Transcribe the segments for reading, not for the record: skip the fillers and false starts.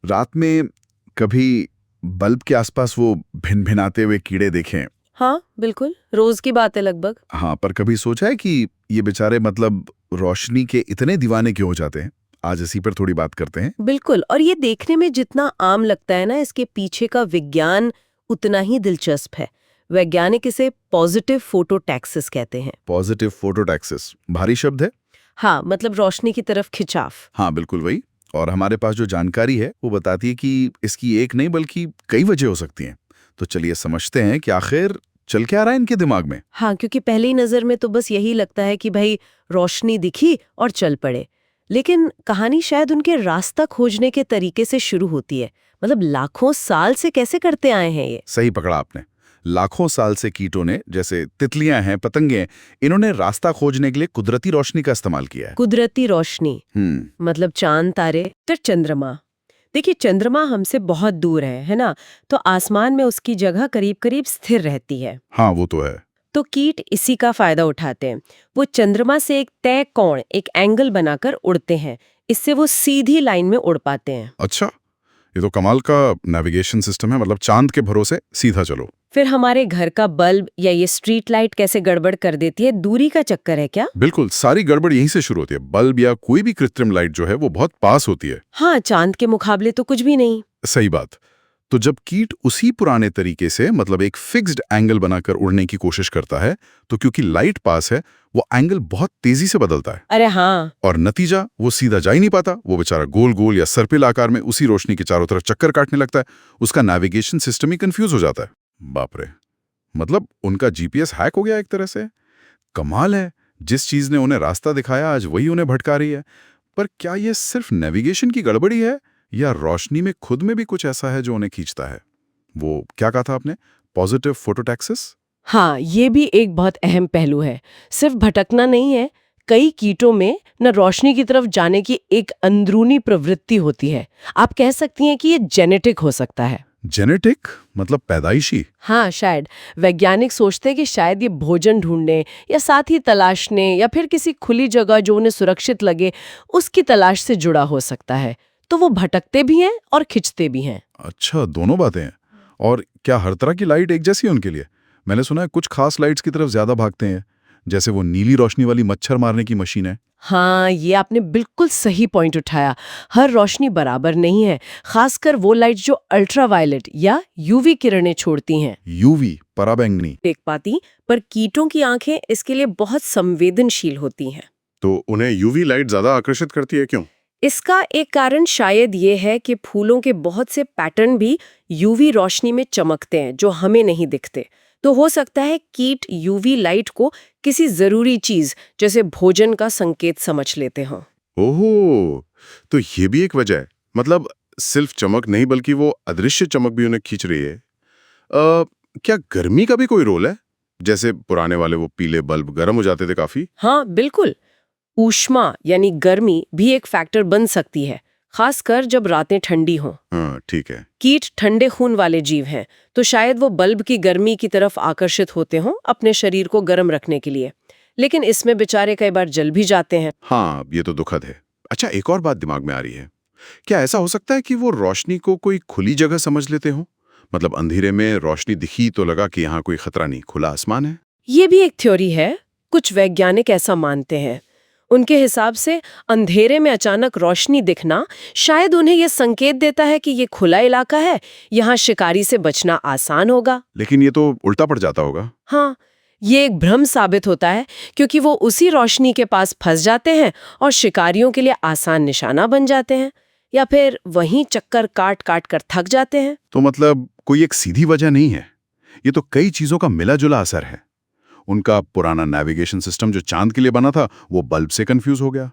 रात में कभी बल्ब के आसपास वो भिनभिनाते हुए कीड़े देखें? हाँ बिल्कुल, रोज की बात है लगभग। हाँ, पर कभी सोचा है कि ये बेचारे मतलब रोशनी के इतने दीवाने क्यों हो जाते हैं? आज इसी पर थोड़ी बात करते हैं। बिल्कुल, और ये देखने में जितना आम लगता है ना, इसके पीछे का विज्ञान उतना ही दिलचस्प है। वैज्ञानिक इसे पॉजिटिव फोटोटैक्सिस कहते हैं। पॉजिटिव फोटोटैक्सिस भारी शब्द है। हाँ, मतलब रोशनी की तरफ खिंचाव। हाँ बिल्कुल वही। और हमारे पास जो जानकारी है वो बताती है कि इसकी एक नहीं बल्कि कई वजह हो सकती हैं। तो चलिए समझते हैं कि आखिर चल क्या रहा है इनके दिमाग में। हाँ, क्योंकि पहली नजर में तो बस यही लगता है कि भाई रोशनी दिखी और चल पड़े। लेकिन कहानी शायद उनके रास्ता खोजने के तरीके से शुरू होती है। मतलब लाखों साल से कैसे करते आए हैं ये। सही पकड़ा आपने। लाखों साल से कीटों ने, जैसे तितलियां हैं, पतंगे हैं, इन्होंने रास्ता खोजने के लिए कुदरती रोशनी का इस्तेमाल किया है। कुदरती रोशनी मतलब चांद, तारे, फिर चंद्रमा। देखिए, चंद्रमा हमसे बहुत दूर है ना? तो आसमान में उसकी जगह करीब करीब स्थिर रहती है। हाँ वो तो है। तो कीट इसी का फायदा उठाते हैं। वो चंद्रमा से एक तय कोण, एक एंगल बनाकर उड़ते हैं। इससे वो सीधी लाइन में उड़ पाते हैं। अच्छा, ये तो कमाल का नेविगेशन सिस्टम है। मतलब चांद के भरोसे सीधा चलो। फिर हमारे घर का बल्ब या ये स्ट्रीट लाइट कैसे गड़बड़ कर देती है? दूरी का चक्कर है क्या? बिल्कुल, सारी गड़बड़ यहीं से शुरू होती है। बल्ब या कोई भी कृत्रिम लाइट जो है वो बहुत पास होती है। हाँ, चांद के मुकाबले तो कुछ भी नहीं। सही बात। तो जब कीट उसी पुराने तरीके से, मतलब एक फिक्स्ड एंगल बनाकर उड़ने की कोशिश करता है, तो क्योंकि लाइट पास है वो एंगल बहुत तेजी से बदलता है। अरे हाँ। और नतीजा, वो सीधा जा ही नहीं पाता। वो बेचारा गोल गोल या सर्पिल आकार में उसी रोशनी के चारों तरफ चक्कर काटने लगता है। उसका नेविगेशन सिस्टम ही कंफ्यूज हो जाता है। बाप रे, मतलब उनका जीपीएस हैक हो गया एक तरह से। कमाल है, जिस चीज ने उन्हें रास्ता दिखाया आज वही उन्हें भटका रही है। पर क्या ये सिर्फ नेविगेशन की गड़बड़ी है या रोशनी में खुद में भी कुछ ऐसा है जो उन्हें खींचता है? वो क्या कहा था आपने, पॉजिटिव फोटोटैक्सिस? हाँ, ये भी एक बहुत अहम पहलू है। सिर्फ भटकना नहीं है, कई कीटों में न रोशनी की तरफ जाने की एक अंदरूनी प्रवृत्ति होती है। आप कह सकती हैं कि ये जेनेटिक हो सकता है। जेनेटिक मतलब पैदाइशी? हाँ, शायद। वैज्ञानिक सोचते हैं कि शायद ये भोजन ढूंढने या साथी तलाशने या फिर किसी खुली जगह जो उन्हें सुरक्षित लगे उसकी तलाश से जुड़ा हो सकता है। तो वो भटकते भी हैं और खिंचते भी हैं। अच्छा, दोनों बातें हैं। और क्या हर तरह की लाइट एक जैसी है उनके लिए? मैंने सुना है कुछ खास लाइट्स की तरफ ज्यादा भागते हैं, जैसे वो नीली रोशनी वाली मच्छर मारने की मशीन है। हाँ, ये आपने बिल्कुल सही पॉइंट उठाया। हर रोशनी बराबर नहीं है, खासकर वो लाइट जो अल्ट्रावायलेट या यूवी किरणें छोड़ती हैं। यूवी, पराबैंगनी। देख पाती, पर कीटों की आंखें इसके लिए बहुत संवेदनशील होती हैं। तो उन्हें यूवी लाइट ज्यादा आकर्षित करती है, क्यों? इसका एक कारण शायद ये है कि फूलों के बहुत से पैटर्न भी यूवी रोशनी में चमकते हैं जो हमें नहीं दिखते। तो हो सकता है कीट यूवी लाइट को किसी जरूरी चीज जैसे भोजन का संकेत समझ लेते हों। ओहो, तो ये भी एक वजह है। मतलब सिर्फ चमक नहीं बल्कि वो अदृश्य चमक भी उन्हें खींच रही है। क्या गर्मी का भी कोई रोल है? जैसे पुराने वाले वो पीले बल्ब गर्म हो जाते थे काफी। हाँ बिल्कुल, ऊष्मा यानी गर्मी भी एक फैक्टर बन सकती है, खासकर जब रातें ठंडी हों। हाँ ठीक है। कीट ठंडे खून वाले जीव हैं, तो शायद वो बल्ब की गर्मी की तरफ आकर्षित होते हों अपने शरीर को गर्म रखने के लिए। लेकिन इसमें बेचारे कई बार जल भी जाते हैं। हाँ ये तो दुखद है। अच्छा, एक और बात दिमाग में आ रही है। क्या ऐसा हो सकता है कि वो रोशनी को कोई खुली जगह समझ लेते हो? मतलब अंधेरे में रोशनी दिखी तो लगा कि यहाँ कोई खतरा नहीं, खुला आसमान है। ये भी एक थ्योरी है, कुछ वैज्ञानिक ऐसा मानते हैं। उनके हिसाब से अंधेरे में अचानक रोशनी दिखना शायद उन्हें यह संकेत देता है कि ये खुला इलाका है, यहाँ शिकारी से बचना आसान होगा। लेकिन ये तो उल्टा पड़ जाता होगा। हाँ, ये एक भ्रम साबित होता है, क्योंकि वो उसी रोशनी के पास फंस जाते हैं और शिकारियों के लिए आसान निशाना बन जाते हैं, या फिर वहीं चक्कर काट काट कर थक जाते हैं। तो मतलब कोई एक सीधी वजह नहीं है, ये तो कई चीजों का मिला जुला असर है। उनका पुराना नेविगेशन सिस्टम जो चांद के लिए बना था वो बल्ब से कंफ्यूज हो गया।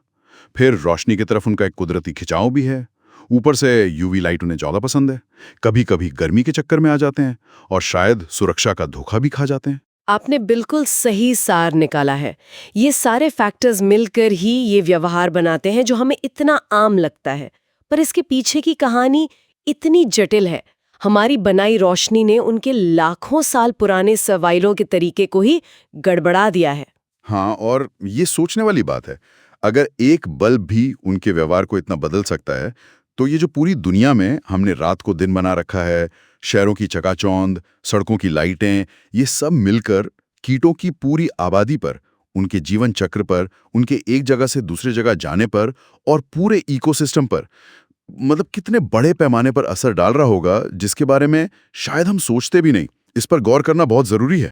फिर रोशनी की तरफ उनका एक कुदरती खिंचाव भी है। ऊपर से यूवी लाइट उन्हें ज्यादा पसंद है। कभी कभी गर्मी के चक्कर में आ जाते हैं और शायद सुरक्षा का धोखा भी खा जाते हैं। आपने बिल्कुल सही सार निकाला है। ये सारे फैक्टर्स मिलकर ही ये व्यवहार बनाते हैं जो हमें इतना आम लगता है, पर इसके पीछे की कहानी इतनी जटिल है। हमारी बनाई रोशनी ने उनके लाखों साल पुराने सर्वाइवल के तरीके को ही गड़बड़ा दिया है। हाँ, और ये सोचने वाली बात है, अगर एक बल्ब भी उनके व्यवहार को इतना बदल सकता है, तो ये जो पूरी दुनिया में हमने रात को दिन बना रखा है, शहरों की चकाचौंध, सड़कों की लाइटें, ये सब मिलकर कीटों की पूरी आबादी पर, उनके जीवन चक्र पर, उनके एक जगह से दूसरे जगह जाने पर और पूरे इकोसिस्टम पर मतलब कितने बड़े पैमाने पर असर डाल रहा होगा, जिसके बारे में शायद हम सोचते भी नहीं। इस पर गौर करना बहुत जरूरी है।